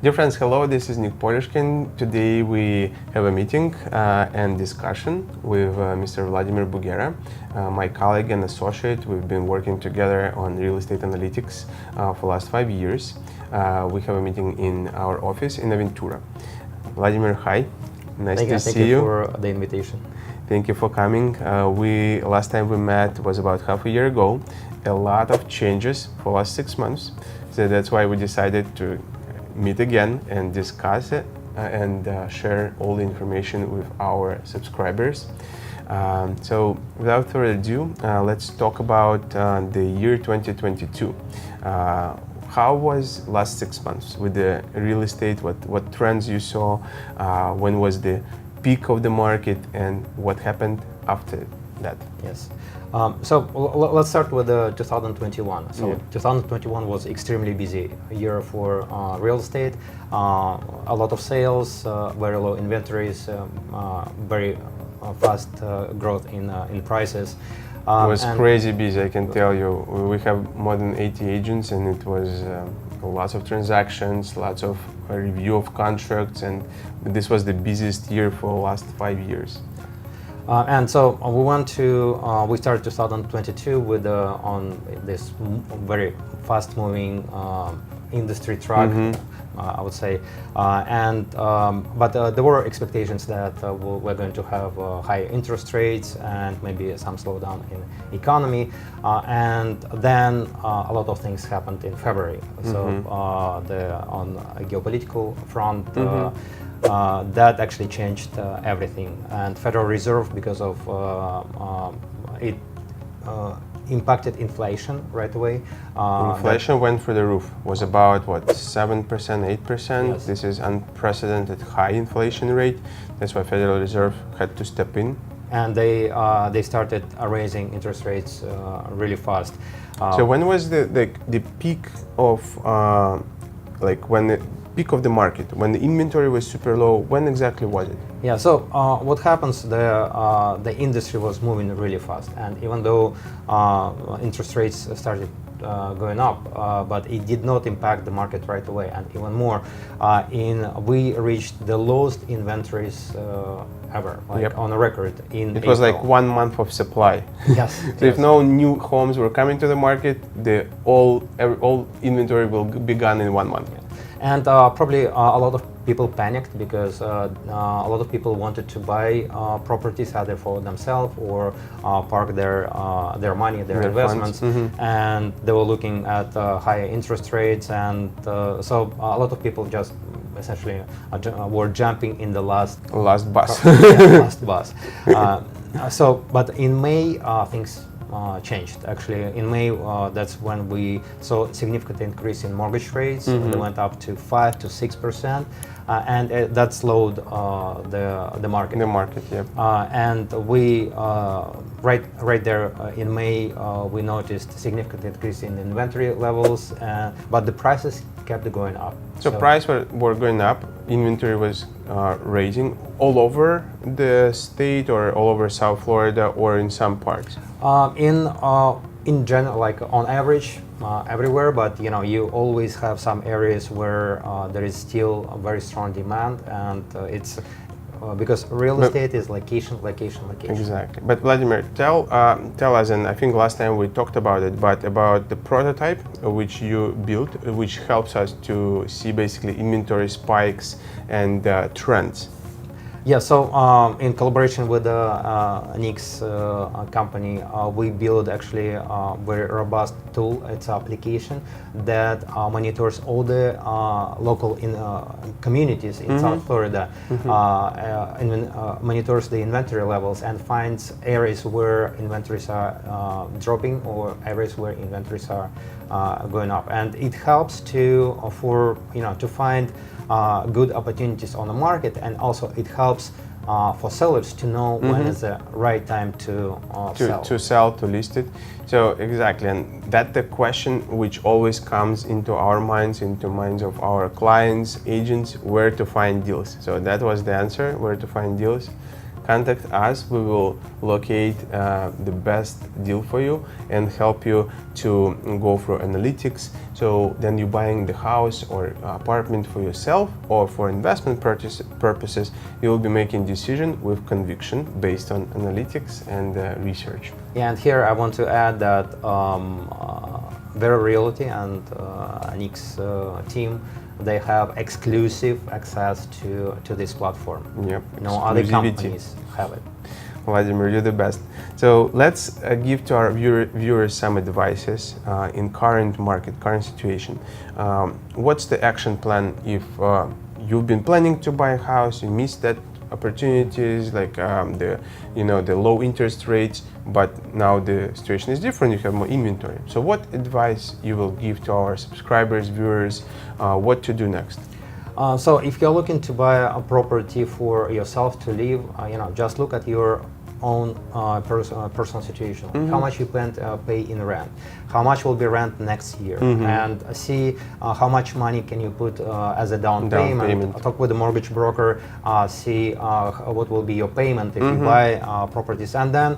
Dear friends, hello, this is Nick Polishkin. Today we have a meeting and discussion with Mr. Vladimir Bugera, my colleague and associate. We've been working together on real estate analytics for the last 5 years. We have a meeting in our office in Aventura. Vladimir, hi. Nice to see you. Thank you for the invitation. Thank you for coming. Last time we met was about half a year ago. A lot of changes for the last 6 months. So that's why we decided to meet again and discuss it and share all the information with our subscribers. So without further ado, let's talk about the year 2022. How was last 6 months with the real estate? What trends you saw? When was the peak of the market and what happened after that? Yes. So let's start with 2021. So yeah. 2021 was extremely busy year for real estate. A lot of sales, very low inventories, very fast growth in prices. It was crazy busy, I can tell you. We have more than 80 agents and it was lots of transactions, lots of review of contracts, and this was the busiest year for the last 5 years. And so we started 2022 with on this very fast-moving industry track, I would say, but there were expectations that we're going to have high interest rates and maybe some slowdown in economy, and then a lot of things happened in February. So on a geopolitical front. That actually changed everything, and Federal Reserve, because of it, impacted inflation right away. Inflation went through the roof. Was about what, 7%, 8%. Yes. This is unprecedented high inflation rate. That's why Federal Reserve had to step in. And they started raising interest rates really fast. So when was the peak of peak of the market, when the inventory was super low? When exactly was it? Yeah, so what happens, the industry was moving really fast, and even though interest rates started going up, but it did not impact the market right away, and even more, we reached the lowest inventories ever, on a record in It April. was like 1 month of supply. Yes. So if no new homes were coming to the market, all inventory will be gone in 1 month. Yeah. And probably a lot of people panicked because a lot of people wanted to buy properties either for themselves or park their money, their investments, and they were looking at higher interest rates, and so a lot of people just essentially were jumping in the last bus. Last bus. But in May things changed. Actually, in May, that's when we saw a significant increase in mortgage rates. They went up to 5 to 6%, and that slowed the market. The market, yeah. And we right there in May, we noticed a significant increase in inventory levels, but the prices kept going up. So prices were going up, inventory was raising all over the state or all over South Florida or in some parts? In general, like on average, everywhere, but you always have some areas where there is still a very strong demand, and it's because real estate is location. Exactly. But Vladimir, tell us, and I think last time we talked about it, but about the prototype which you built, which helps us to see basically inventory spikes and trends. Yeah, so in collaboration with Nick's company, we built actually a very robust tool. It's an application that monitors all the local communities in South Florida, monitors the inventory levels and finds areas where inventories are dropping or areas where inventories are going up. And it helps to find good opportunities on the market, and also it helps for sellers to know when is the right time to sell, to list it. So exactly, and that's the question which always comes into our minds, into minds of our clients, agents, where to find deals. So that was the answer, where to find deals. contact us. We will locate the best deal for you and help you to go through analytics. So then you're buying the house or apartment for yourself or for investment purposes, you will be making decision with conviction based on analytics and research. Yeah, and here I want to add that Vera Realty and Nick's team, they have exclusive access to this platform. Yep. No other companies have it. Vladimir, you're the best. So let's give to our viewers some advices in current market, current situation. What's the action plan if you've been planning to buy a house, you missed that opportunities like the low interest rates, but now the situation is different, you have more inventory. So what advice you will give to our subscribers, viewers, what to do next? So if you're looking to buy a property for yourself to live, just look at your own personal situation. How much you plan to pay in rent, how much will be rent next year, and see how much money can you put as a down payment. Talk with the mortgage broker, see what will be your payment if you buy properties, and then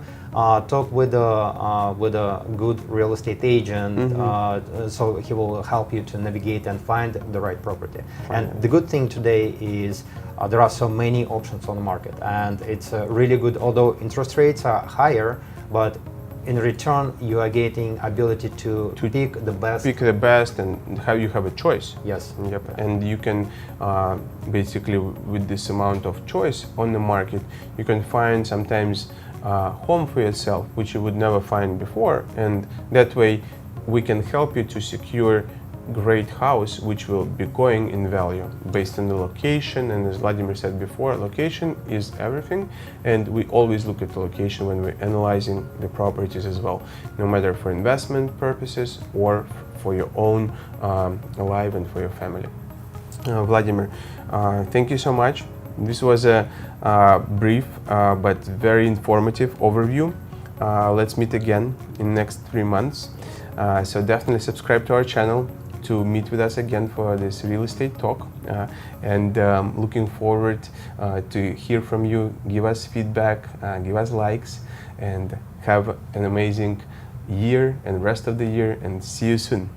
talk with a good real estate agent, so he will help you to navigate and find the right property. And the good thing today is there are so many options on the market, and it's really good. Although interest rates are higher, but in return you are getting ability to pick the best. Pick the best, and how you have a choice. Yes. Yep. And you can basically, with this amount of choice on the market, you can find sometimes home for yourself, which you would never find before, and that way we can help you to secure great house which will be going in value based on the location. And as Vladimir said before, location is everything, and we always look at the location when we're analyzing the properties as well, no matter for investment purposes or for your own life and for your family. Vladimir, thank you so much. This was a brief but very informative overview. Let's meet again in the next 3 months. So definitely subscribe to our channel to meet with us again for this real estate talk. And looking forward to hear from you. Give us feedback, give us likes, and have an amazing year and rest of the year, and see you soon.